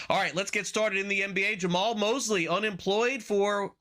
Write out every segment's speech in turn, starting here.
All right, let's get started in the NBA. Jamahl Mosley unemployed for,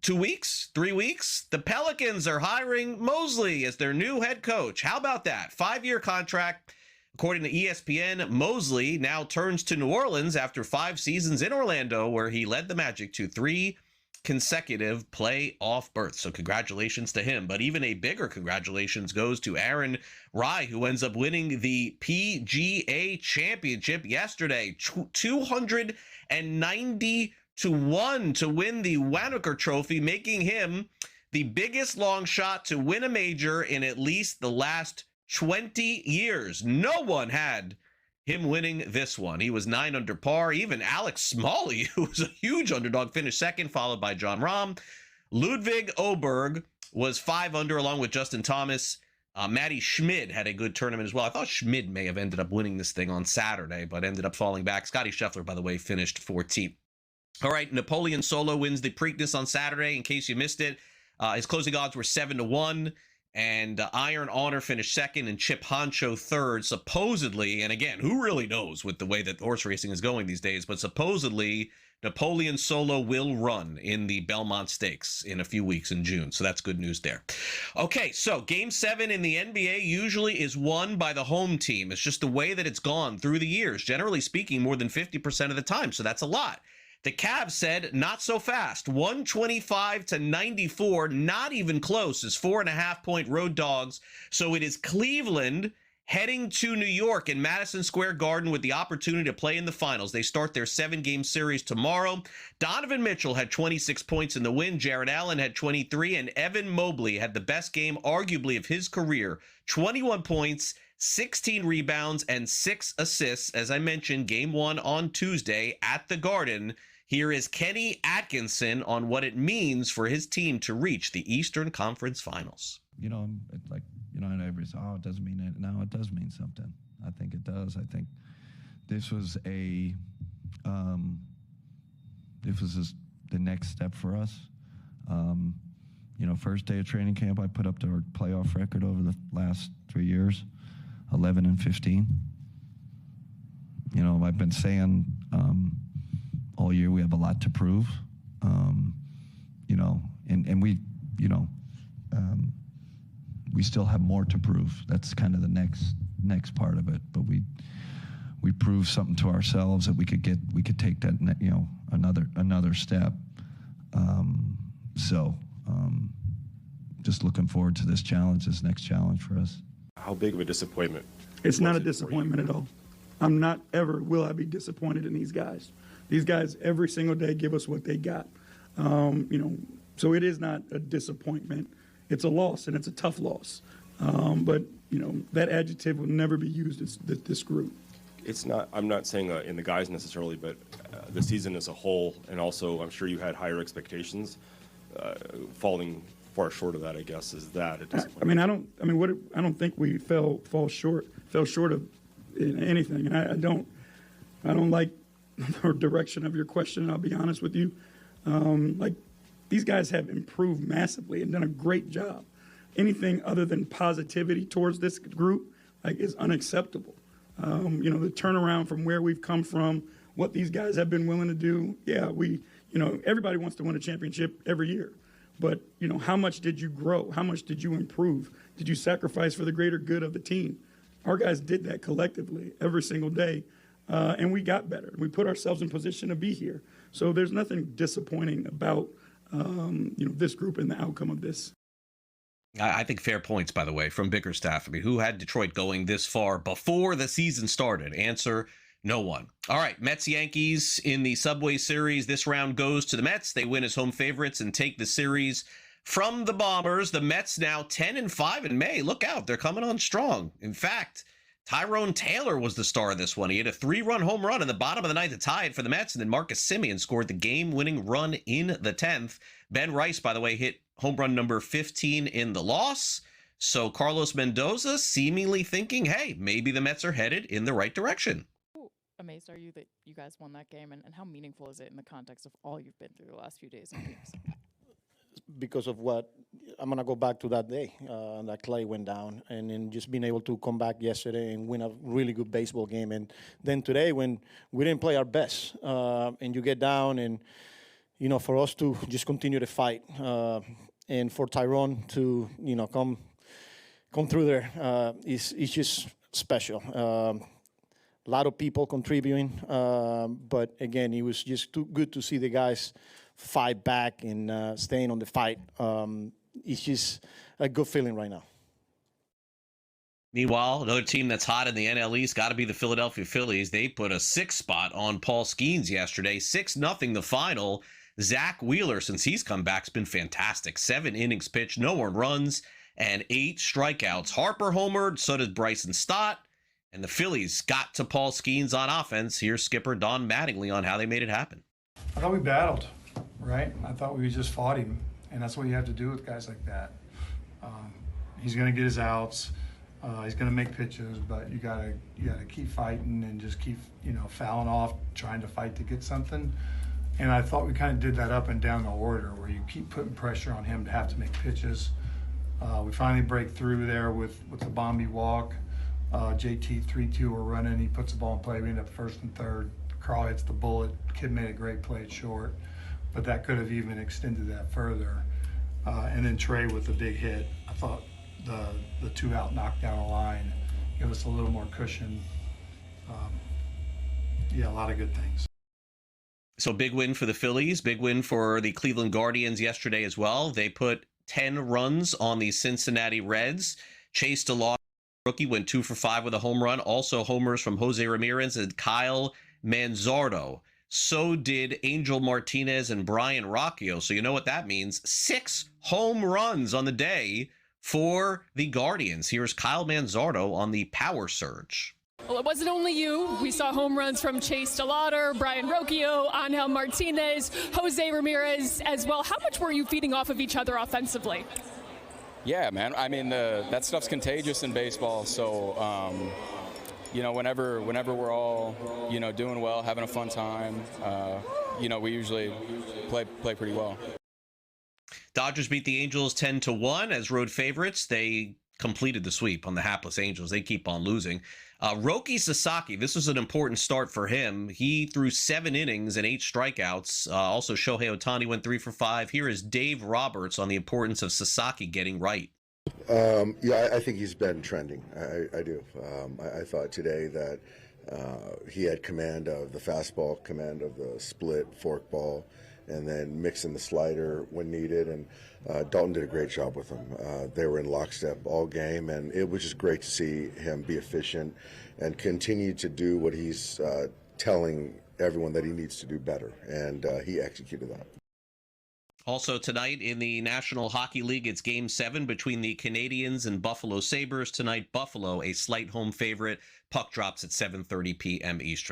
2 weeks, 3 weeks. The Pelicans are hiring Mosley as their new head coach. How about that? 5-year contract. According to ESPN, Mosley now turns to New Orleans after 5 seasons in Orlando, where he led the Magic to 3 consecutive playoff berths. So congratulations to him. But even a bigger congratulations goes to Aaron Rai, who ends up winning the PGA Championship yesterday. 290 to 1 to win the Wanamaker Trophy, making him the biggest long shot to win a major in at least the last 20 years. No one had him winning this one. He was 9 under par. Even Alex Smalley, who was a huge underdog, finished second, followed by John Rahm. Ludwig Oberg was 5 under, along with Justin Thomas. Matty Schmid had a good tournament as well. I thought Schmid may have ended up winning this thing on Saturday, but ended up falling back. Scottie Scheffler, by the way, finished 14th. All right, Napoleon Solo wins the Preakness on Saturday, in case you missed it. His closing odds were 7-1. And Iron Honor finished second and Chip Honcho third, supposedly. And again, who really knows with the way that horse racing is going these days? But supposedly, Napoleon Solo will run in the Belmont Stakes in a few weeks in June. So that's good news there. Okay, so Game 7 in the NBA usually is won by the home team. It's just the way that it's gone through the years, generally speaking, more than 50% of the time. So that's a lot. The Cavs said, not so fast. 125 to 94, not even close, as 4.5-point road dogs. So it is Cleveland heading to New York in Madison Square Garden with the opportunity to play in the finals. They start their 7-game series tomorrow. Donovan Mitchell had 26 points in the win. Jarrett Allen had 23, and Evan Mobley had the best game, arguably, of his career. 21 points, 16 rebounds, and 6 assists. As I mentioned, Game 1 on Tuesday at the Garden. Here is Kenny Atkinson on what it means for his team to reach the Eastern Conference Finals. Everybody says, oh, it doesn't mean it. No, it does mean something. I think it does. I think this was the next step for us. First day of training camp, I put up our playoff record over the last 3 years, 11-15. I've been saying all year we have a lot to prove, we still have more to prove. That's kind of the next part of it. But we proved something to ourselves that we could take that another step. Just looking forward to this next challenge for us. How big of a disappointment? It's not a disappointment at all. I'm not ever will I be disappointed in these guys. These guys every single day give us what they got. So it is not a disappointment. It's a loss, and it's a tough loss. But that adjective will never be used as this group. It's not. I'm not saying in the guys necessarily, but the season as a whole, and also I'm sure you had higher expectations. Falling far short of that, I guess, is that a disappointment? I don't think we fell short of anything, and I don't like the direction of your question. I'll be honest with you. These guys have improved massively and done a great job. Anything other than positivity towards this group is unacceptable. The turnaround from where we've come from, what these guys have been willing to do. Yeah, everybody wants to win a championship every year. But, how much did you grow? How much did you improve? Did you sacrifice for the greater good of the team? Our guys did that collectively every single day, and we got better. We put ourselves in position to be here. So there's nothing disappointing about, this group and the outcome of this. I think fair points, by the way, from Bickerstaff. Who had Detroit going this far before the season started? Answer, no one. All right, Mets-Yankees in the Subway Series. This round goes to the Mets. They win as home favorites and take the series from the Bombers. The Mets now 10-5 in May. Look out, they're coming on strong. In fact, Tyrone Taylor was the star of this one. He had a 3-run home run in the bottom of the ninth to tie it for the Mets, and then Marcus Semien scored the game-winning run in the 10th. Ben Rice, by the way, hit home run number 15 in the loss. So Carlos Mendoza seemingly thinking, hey, maybe the Mets are headed in the right direction. How amazed are you that you guys won that game, and how meaningful is it in the context of all you've been through the last few days and weeks? Because of what I'm going to go back to that day that Clay went down, and then just being able to come back yesterday and win a really good baseball game. And then today when we didn't play our best, and you get down and, for us to just continue to fight, and for Tyrone to, come through there, it's just special. A lot of people contributing, but again, it was just too good to see the guys fight back and staying on the fight. It's just a good feeling right now. Meanwhile, another team that's hot in the NL East got to be the Philadelphia Phillies. They put a 6 spot on Paul Skenes yesterday, 6-0 the final. Zach Wheeler, since he's come back, has been fantastic. 7 innings pitched, no earned runs, and 8 strikeouts. Harper homered, so did Bryson Stott. And the Phillies got to Paul Skenes on offense. Here's skipper Don Mattingly on how they made it happen. I thought we battled, right? I thought we just fought him, and that's what you have to do with guys like that. He's going to get his outs. He's going to make pitches, but you gotta keep fighting and just keep fouling off, trying to fight to get something. And I thought we kind of did that up and down the order, where you keep putting pressure on him to have to make pitches. We finally break through there with the Bombi walk. JT 3-2, we're running. He puts the ball in play. We end up first and third. Carl hits the bullet. Kid made a great play at short, but that could have even extended that further. And then Trey with the big hit. I thought the 2-out knockdown a line give us a little more cushion. A lot of good things. So big win for the Phillies, big win for the Cleveland Guardians yesterday as well. They put 10 runs on the Cincinnati Reds. Chase DeLauder, rookie, went 2 for 5 with a home run. Also homers from Jose Ramirez and Kyle Manzardo. So did Angel Martinez and Brian Rocchio. So you know what that means. 6 home runs on the day for the Guardians. Here's Kyle Manzardo on the power surge. Well, it wasn't only you. We saw home runs from Chase DeLauder, Brian Rocchio, Angel Martinez, Jose Ramirez as well. How much were you feeding off of each other offensively? Yeah, man. I mean, that stuff's contagious in baseball. So, whenever we're all, doing well, having a fun time, we usually play pretty well. Dodgers beat the Angels 10-1 as road favorites. They completed the sweep on the hapless Angels. They keep on losing. Roki Sasaki, this was an important start for him. He threw 7 innings and 8 strikeouts. Also, Shohei Ohtani went 3 for 5. Here is Dave Roberts on the importance of Sasaki getting right. I think he's been trending. I do. I thought today that he had command of the fastball, command of the split forkball, and then mixing the slider when needed. And Dalton did a great job with him. They were in lockstep all game, and it was just great to see him be efficient and continue to do what he's telling everyone that he needs to do better. And he executed that. Also tonight in the National Hockey League, it's Game 7 between the Canadiens and Buffalo Sabres. Tonight, Buffalo, a slight home favorite. Puck drops at 7:30 p.m. Eastern.